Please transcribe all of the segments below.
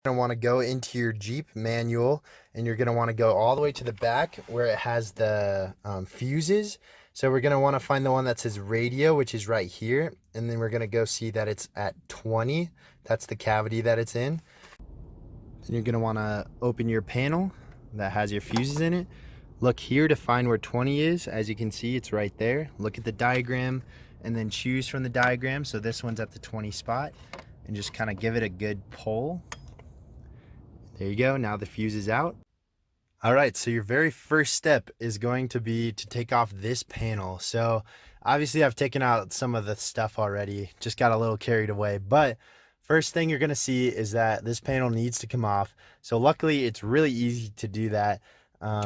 going to want to go into your Jeep manual, and you're going to want to go all the way to the back where it has the fuses. So we're going to want to find the one that says radio, which is right here, and then we're going to go see that it's at 20. That's the cavity that it's in. And you're going to want to open your panel that has your fuses in it. Look here to find where 20 is. As you can see, it's right there. Look at the diagram and then choose from the diagram. So this one's at the 20 spot, and just kind of give it a good pull. There you go. Now the fuse is out. All right, so your very first step is going to be to take off this panel. So obviously I've taken out some of the stuff already, just got a little carried away. But first thing you're gonna see is that this panel needs to come off. So luckily it's really easy to do that.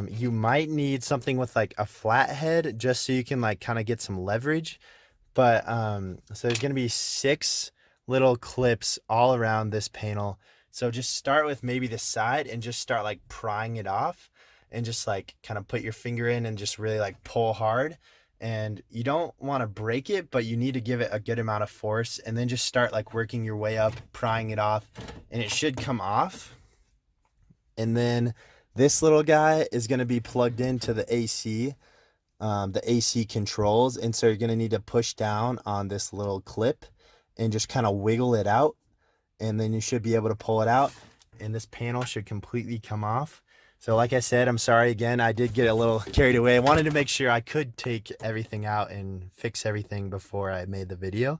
You might need something with like a flat head just so you can like kind of get some leverage. But so there's gonna be 6 little clips all around this panel. So just start with maybe the side and just start like prying it off, and just like kind of put your finger in and just really like pull hard. And you don't want to break it, but you need to give it a good amount of force, and then just start like working your way up, prying it off, and it should come off. And then this little guy is going to be plugged into the AC controls. And so you're going to need to push down on this little clip and just kind of wiggle it out, and then you should be able to pull it out, and this panel should completely come off. So like I said, I'm sorry again, I did get a little carried away. I wanted to make sure I could take everything out and fix everything before I made the video.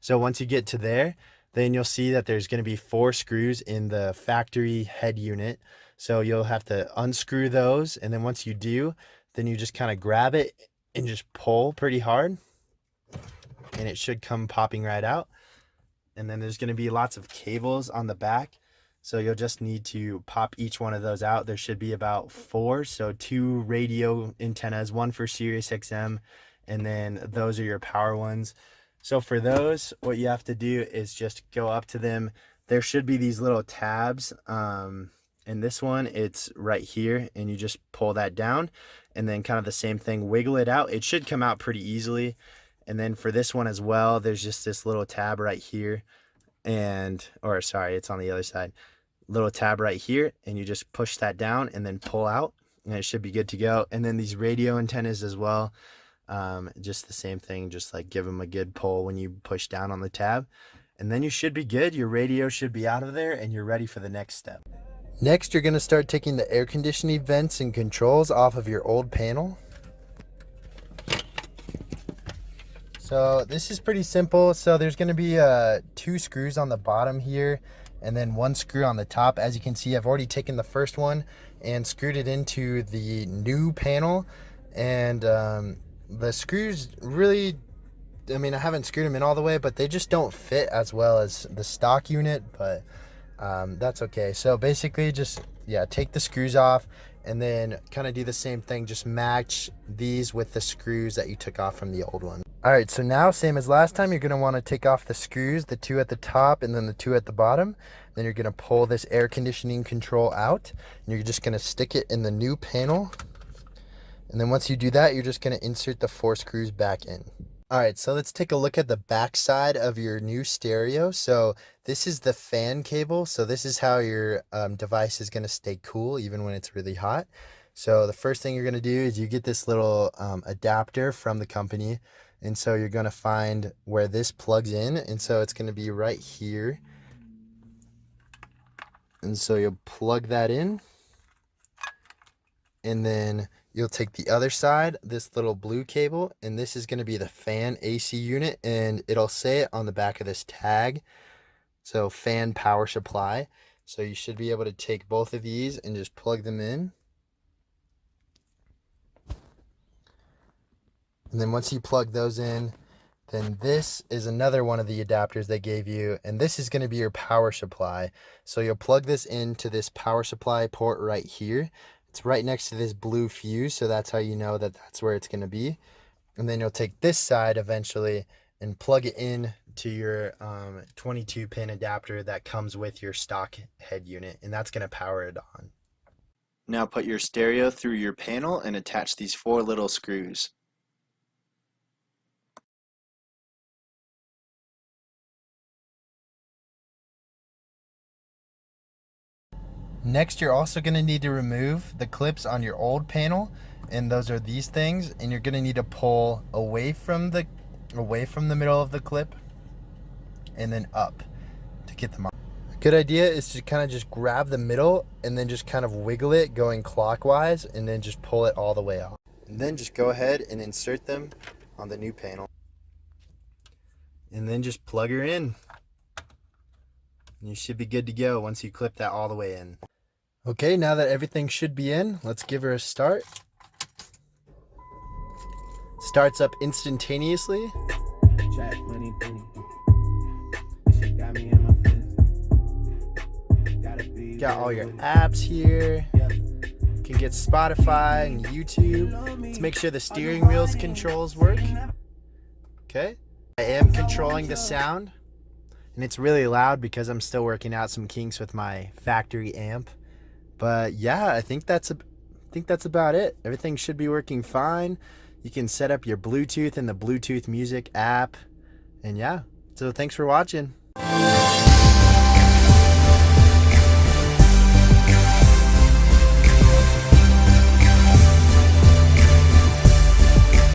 So once you get to there, then you'll see that there's going to be 4 screws in the factory head unit. So you'll have to unscrew those, and then once you do, then you just kind of grab it and just pull pretty hard, and it should come popping right out. And then there's going to be lots of cables on the back, so you'll just need to pop each one of those out. There should be about 4, so 2 radio antennas, 1 for Sirius XM, and then those are your power ones. So for those, what you have to do is just go up to them. There should be these little tabs. In this one, it's right here, and you just pull that down, and then kind of the same thing, wiggle it out. It should come out pretty easily. And then for this one as well, there's just this little tab right here, or sorry, it's on the other side. Little tab right here, and you just push that down and then pull out, and it should be good to go. And then these radio antennas as well, just the same thing, just like give them a good pull when you push down on the tab, and then you should be good. Your radio should be out of there, and you're ready for the next step. Next, you're going to start taking the air conditioning vents and controls off of your old panel. So this is pretty simple. So there's going to be 2 screws on the bottom here, and then 1 screw on the top. As you can see, I've already taken the first one and screwed it into the new panel, and the screws really, I mean, I haven't screwed them in all the way, but they just don't fit as well as the stock unit, but that's okay. So basically just, yeah, take the screws off, and then kind of do the same thing, just match these with the screws that you took off from the old one. All right, so now same as last time, you're going to want to take off the screws, the 2 at the top and then the 2 at the bottom. Then you're going to pull this air conditioning control out, and you're just going to stick it in the new panel. And then once you do that, you're just going to insert the 4 screws back in. All right, so let's take a look at the back side of your new stereo. So this is the fan cable. So this is how your device is going to stay cool even when it's really hot. So the first thing you're going to do is you get this little adapter from the company. And so you're going to find where this plugs in. And so it's going to be right here. And so you'll plug that in. And then you'll take the other side, this little blue cable, and this is going to be the fan AC unit. And it'll say it on the back of this tag. So fan power supply. So you should be able to take both of these and just plug them in. And then once you plug those in, then this is another one of the adapters they gave you, and this is going to be your power supply. So you'll plug this into this power supply port right here. It's right next to this blue fuse, so that's how you know that that's where it's going to be. And then you'll take this side eventually and plug it in to your 22-pin adapter that comes with your stock head unit, and that's going to power it on. Now put your stereo through your panel and attach these 4 little screws. Next, you're also going to need to remove the clips on your old panel, and those are these things, and you're going to need to pull away from the middle of the clip and then up to get them off. A good idea is to kind of just grab the middle and then just kind of wiggle it going clockwise and then just pull it all the way off. And then just go ahead and insert them on the new panel. And then just plug her in. And you should be good to go once you clip that all the way in. Okay, now that everything should be in, let's give her a start. Starts up instantaneously. Got all your apps here. You can get Spotify and YouTube. Let's make sure the steering wheel's controls work. Okay. I am controlling the sound, and it's really loud because I'm still working out some kinks with my factory amp. But yeah, I think that's about it. Everything should be working fine. You can set up your Bluetooth in the Bluetooth music app. And yeah, so thanks for watching.